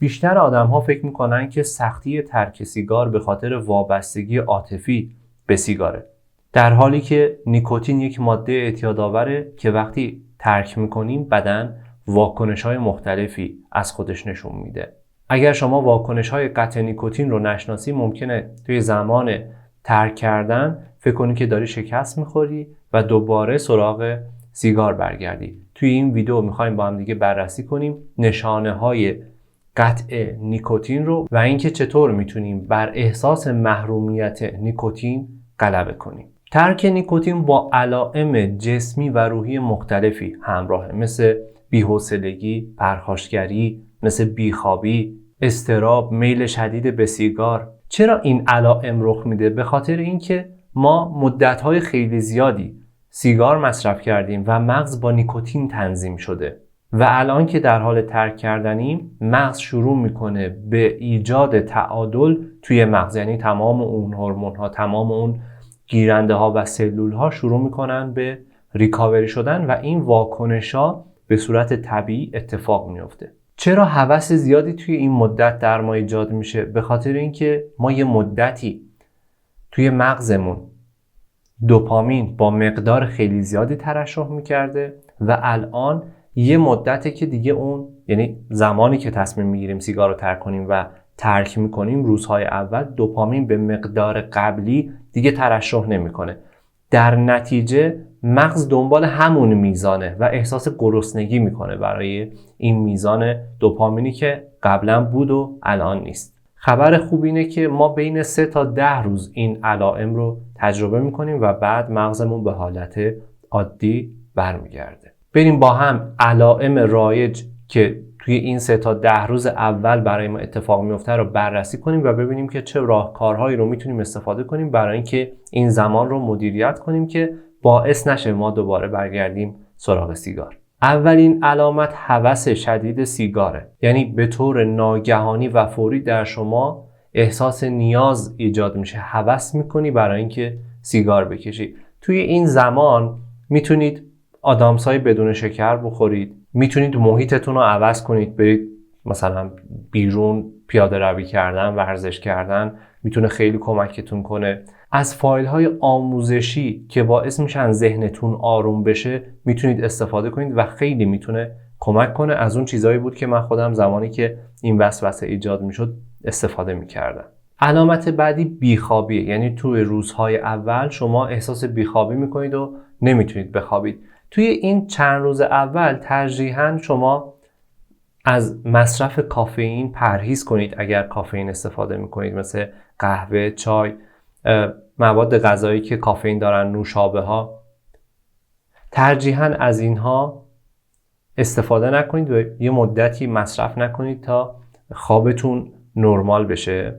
بیشتر آدم‌ها فکر می‌کنن که سختی ترک سیگار به خاطر وابستگی عاطفی به سیگاره. در حالی که نیکوتین یک ماده اعتیادآوره که وقتی ترک می‌کنیم بدن واکنش‌های مختلفی از خودش نشون میده. اگر شما واکنش‌های قطع نیکوتین رو نشناسی ممکنه توی زمان ترک کردن فکر کنی که داری شکست می‌خوری و دوباره سراغ سیگار برگردی. توی این ویدیو می‌خوایم با هم دیگه بررسی کنیم نشانه‌های قطع نیکوتین رو و اینکه چطور میتونیم بر احساس محرومیت نیکوتین غلبه کنیم. ترک نیکوتین با علائم جسمی و روحی مختلفی همراهه، مثل بی‌حوصلگی، پرخاشگری، مثل بیخوابی، اضطراب، میل شدید به سیگار. چرا این علائم رخ میده؟ به خاطر اینکه ما مدت‌های خیلی زیادی سیگار مصرف کردیم و مغز با نیکوتین تنظیم شده و الان که در حال ترک کردنیم مغز شروع میکنه به ایجاد تعادل توی مغز، یعنی تمام اون هورمون ها، تمام اون گیرنده ها و سلول ها شروع میکنن به ریکاوری شدن و این واکنش ها به صورت طبیعی اتفاق میفته. چرا هوس زیادی توی این مدت در ما ایجاد میشه؟ به خاطر اینکه ما یه مدتی توی مغزمون دوپامین با مقدار خیلی زیادی ترشح میکرده و الان یه مدته که دیگه اون، یعنی زمانی که تصمیم میگیریم سیگار رو ترک کنیم و ترک میکنیم، روزهای اول دوپامین به مقدار قبلی دیگه ترشح نمیکنه. در نتیجه مغز دنبال همون میزانه و احساس گرسنگی میکنه برای این میزان دوپامینی که قبلا بود و الان نیست. خبر خوب اینه که ما بین 3 تا 10 روز این علائم رو تجربه میکنیم و بعد مغزمون به حالت عادی برمیگرده. بریم با هم علائم رایج که توی این 3 تا 10 روز اول برای ما اتفاق میفته رو بررسی کنیم و ببینیم که چه راهکارهایی رو میتونیم استفاده کنیم برای اینکه این زمان رو مدیریت کنیم که باعث نشه ما دوباره برگردیم سراغ سیگار. اولین علامت هوس شدید سیگاره، یعنی به طور ناگهانی و فوری در شما احساس نیاز ایجاد میشه، هوس میکنی برای اینکه سیگار بکشی. توی این زمان میتونید آدامسای بدون شکر بخورید، میتونید محیطتون رو عوض کنید، برید مثلا بیرون پیاده روی کردن، ورزش کردن میتونه خیلی کمکتون کنه. از فایل های آموزشی که باعث میشن ذهنتون آروم بشه میتونید استفاده کنید و خیلی میتونه کمک کنه. از اون چیزایی بود که من خودم زمانی که این وسوسه ایجاد میشد استفاده میکردم. علامت بعدی بیخوابیه، یعنی توی روزهای اول شما احساس بیخوابی میکنید و نمیتونید بخوابید. توی این چند روز اول ترجیحاً شما از مصرف کافئین پرهیز کنید اگر کافئین استفاده میکنید، مثل قهوه، چای، مواد غذایی که کافئین دارن، نوشابه ها. ترجیحاً از اینها استفاده نکنید و یه مدتی مصرف نکنید تا خوابتون نرمال بشه.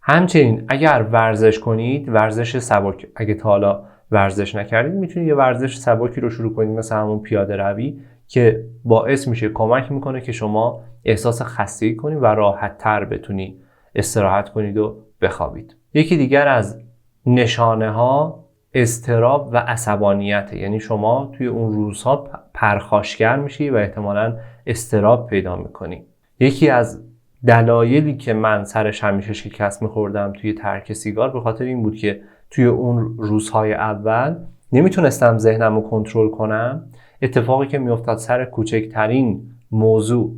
همچنین اگر ورزش کنید، ورزش سبک، اگه تا حالا ورزش نکردید میتونید یه ورزش سبکی رو شروع کنید، مثل همون پیاده روی که باعث میشه، کمک میکنه که شما احساس خستگی کنید و راحت تر بتونید استراحت کنید و بخوابید. یکی دیگر از نشانه ها اضطراب و عصبانیت، یعنی شما توی اون روزها پرخاشگر میشی و احتمالاً اضطراب پیدا میکنی. یکی از دلایلی که من سرش همیشه شکست میخوردم توی ترک سیگار به خاطر این بود که توی اون روزهای اول نمیتونستم ذهنم رو کنترل کنم. اتفاقی که میافتاد سر کوچکترین موضوع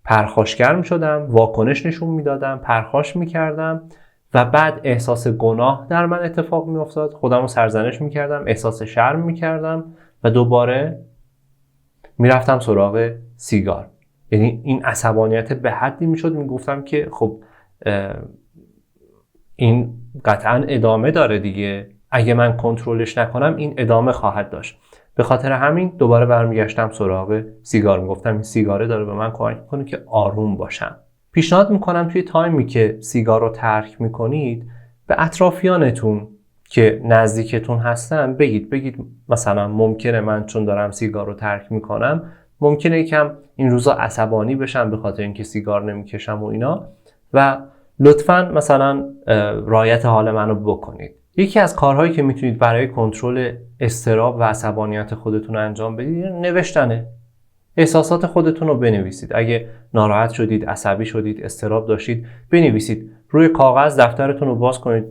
پرخاشگر میشدم، واکنش نشون میدادم، پرخاش میکردم و بعد احساس گناه در من اتفاق میافتاد، خودم رو سرزنش میکردم، احساس شرم میکردم و دوباره میرفتم سراغ سیگار. یعنی این عصبانیت به حدی میشد میگفتم که خب این قطعا ادامه داره دیگه، اگه من کنترلش نکنم این ادامه خواهد داشت. به خاطر همین دوباره برمیگشتم سراغ سیگار، میگفتم این سیگاره داره به من کمک میکنه که آروم باشم. پیشنهاد میکنم توی تایمی که سیگار رو ترک میکنید به اطرافیانتون که نزدیکتون هستن بگید مثلا ممکنه من چون دارم سیگار رو ترک میکنم ممکنه یکم این روزا عصبانی بشم به خاطر اینکه سیگار نمیکشم و اینا، و لطفاً مثلا رعایت حال منو بکنید. یکی از کارهایی که میتونید برای کنترل اضطراب و عصبانیت خودتون انجام بدید نوشتنه. احساسات خودتون رو بنویسید. اگه ناراحت شدید، عصبی شدید، اضطراب داشتید، بنویسید. روی کاغذ دفترتون رو باز کنید،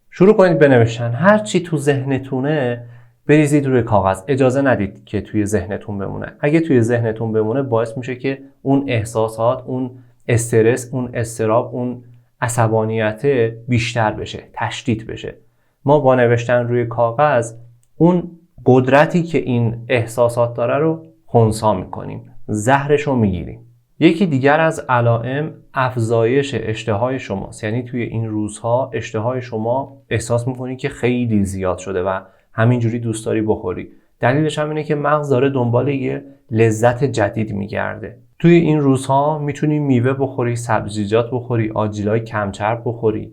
شروع کنید بنوشتن. هر چی تو ذهنتونه بریزید روی کاغذ. اجازه ندید که توی ذهنتون بمونه. اگه توی ذهنتون بمونه باعث میشه که اون احساسات، اون استرس، اون اضطراب، اون عصبانیت بیشتر بشه، تشدید بشه. ما با نوشتن روی کاغذ اون قدرتی که این احساسات داره رو خنثی میکنیم، زهرش رو میگیریم. یکی دیگر از علائم افزایش اشتهای شماست. یعنی توی این روزها اشتهای شما احساس میکنید که خیلی زیاد شده و همینجوری دوست داری بخوری. دلیلش هم اینه که مغز داره دنبال یه لذت جدید میگرده. توی این روزها میتونی میوه بخوری، سبزیجات بخوری، آجیلای کم چرب بخوری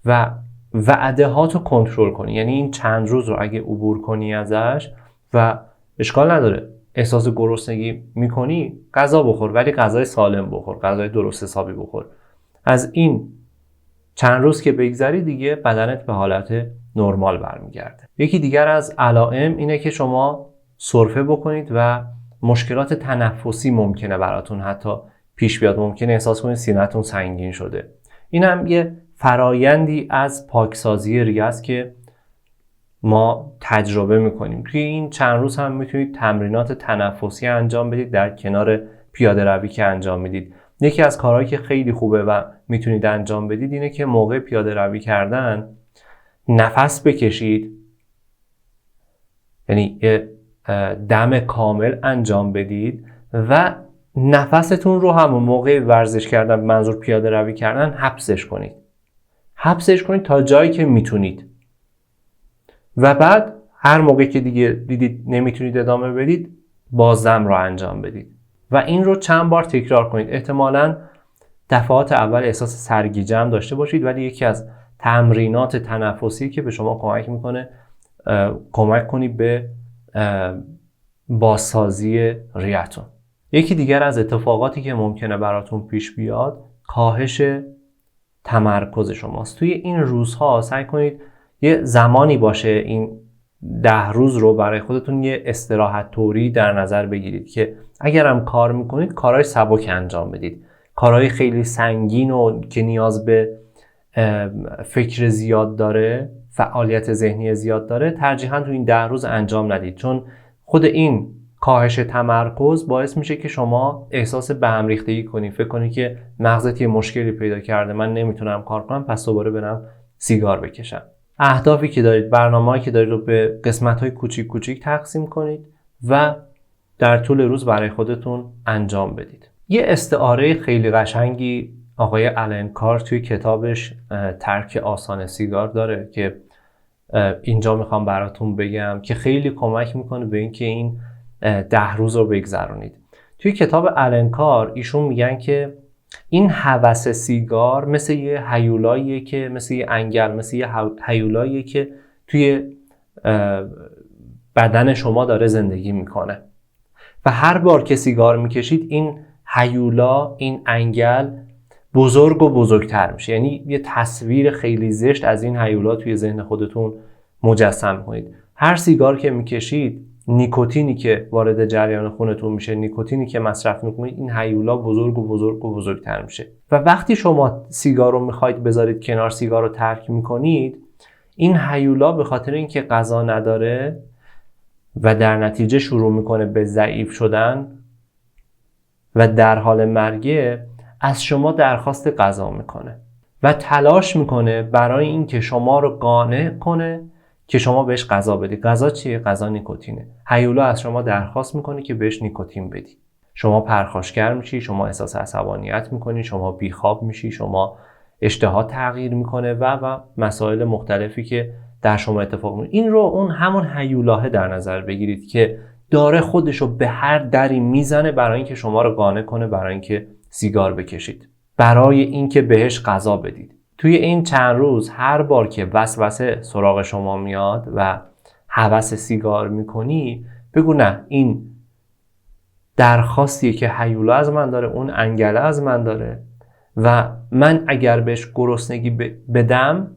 و وعده هاتو کنترل کنی. یعنی این چند روز رو اگه عبور کنی ازش و اشکال نداره احساس گرسنگی میکنی، غذا بخور، ولی غذای سالم بخور، غذای درست حسابی بخور. از این چند روز که بگذری دیگه بدنت به حالت نرمال برمیگرده. یکی دیگر از علائم اینه که شما سرفه بکنید و مشکلات تنفسی ممکنه براتون حتی پیش بیاد. ممکنه احساس کنید سینه‌تون سنگین شده. این هم یه فرایندی از پاکسازی ریه است که ما تجربه میکنیم. توی این چند روز هم میتونید تمرینات تنفسی انجام بدید در کنار پیاده روی که انجام میدید. یکی از کارهایی که خیلی خوبه و میتونید انجام بدید اینه که موقع پیاده روی کردن نفس بکشید، یعنی دم کامل انجام بدید و نفستون رو همون موقع ورزش کردن، منظور پیاده روی کردن، حبسش کنید. حبسش کنید تا جایی که میتونید و بعد هر موقع که دیگه دیدید نمیتونید ادامه بدید بازدم رو انجام بدید و این رو چند بار تکرار کنید. احتمالاً دفعات اول احساس سرگیجه داشته باشید، ولی یکی از تمرینات تنفسی که به شما کمک میکنه کمک کنید به بازسازی ریه‌تون. یکی دیگر از اتفاقاتی که ممکنه براتون پیش بیاد کاهش تمرکز شماست. توی این روزها سعی کنید یه زمانی باشه این 10 روز رو برای خودتون یه استراحت طوری در نظر بگیرید که اگرم کار میکنید کارهای سبک انجام بدید. کارهای خیلی سنگین و که نیاز به فکر زیاد داره، فعالیت ذهنی زیاد داره، ترجیحاً تو این 10 روز انجام ندید، چون خود این کاهش تمرکز باعث میشه که شما احساس به هم ریختگی کنی، فکر کنی که مغزت یه مشکلی پیدا کرده، من نمیتونم کار کنم، پس دوباره برم سیگار بکشم. اهدافی که دارید، برنامه‌ای که دارید رو به قسمت‌های کوچیک کوچیک تقسیم کنید و در طول روز برای خودتون انجام بدید. یه استعاره خیلی قشنگی آقای آلن کار توی کتابش ترک آسان سیگار داره که اینجا میخوام براتون بگم که خیلی کمک میکنه به اینکه این 10 روز رو بگذرونید. توی کتاب آلن کار ایشون میگن که این هوس سیگار مثل یه هیولاییه که مثل یه انگل، مثل یه هیولاییه که توی بدن شما داره زندگی میکنه و هر بار که سیگار میکشید این هیولا، این انگل بزرگ و بزرگتر میشه. یعنی یه تصویر خیلی زشت از این هیولا توی ذهن خودتون مجسم کنید. هر سیگار که میکشید نیکوتینی که وارد جریان خونتون میشه، نیکوتینی که مصرف میکنید، این هیولا بزرگ و بزرگ و بزرگتر میشه و وقتی شما سیگار رو میخواید بذارید کنار، سیگار رو ترک میکنید، این هیولا به خاطر اینکه غذا نداره و در نتیجه شروع میکنه به ضعیف شدن و در حال مرگه، از شما درخواست غذا میکنه و تلاش میکنه برای اینکه شما رو قانع کنه که شما بهش غذا بدی. غذا چیه؟ غذا نیکوتینه. هیولا از شما درخواست میکنه که بهش نیکوتین بدی. شما پرخاشگر میشی، شما احساس عصبانیت میکنی، شما بیخواب میشی، شما اشتها تغییر میکنه و مسائل مختلفی که در شما اتفاق میفته. این رو اون همون هیولاه در نظر بگیرید که داره خودشو به هر دری میزنه برای اینکه شما رو قانع کنه برای اینکه سیگار بکشید، برای اینکه بهش غذا بدید. توی این چند روز هر بار که وسوسه سراغ شما میاد و هوس سیگار میکنی، بگو نه، این درخواستیه که هیولا از من داره، اون انگله از من داره و من اگر بهش گرسنگی بدم،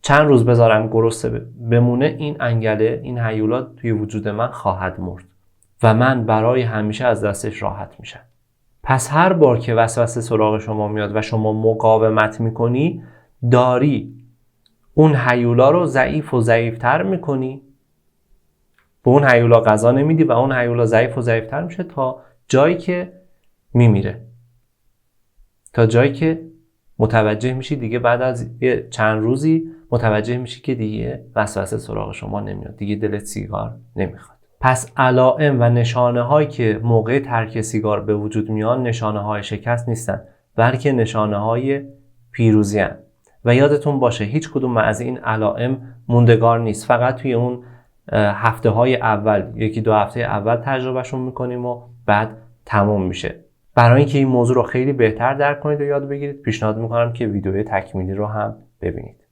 چند روز بذارم گرسنه بمونه، این انگله، این هیولا توی وجود من خواهد مرد و من برای همیشه از دستش راحت میشم. پس هر بار که وسوسه سراغ شما میاد و شما مقاومت میکنی، داری اون هیولا رو ضعیف و ضعیفتر میکنی، به اون هیولا غذا نمیدی و اون هیولا ضعیف و ضعیفتر میشه تا جایی که میمیره، تا جایی که متوجه میشی دیگه بعد از چند روزی متوجه میشی که دیگه وسوسه سراغ شما نمیاد، دیگه دلت سیگار نمیخواد. پس علائم و نشانه هایی که موقع ترک سیگار به وجود میان نشانه های شکست نیستن، بلکه نشانه های پیروزی هستند. و یادتون باشه هیچ کدوم از این علائم موندگار نیست، فقط توی اون هفته های اول، یکی دو هفته اول تجربهشون میکنیم و بعد تموم میشه. برای اینکه این موضوع رو خیلی بهتر درک کنید و یاد بگیرید، پیشنهاد میکنم که ویدیوی تکمیلی رو هم ببینید.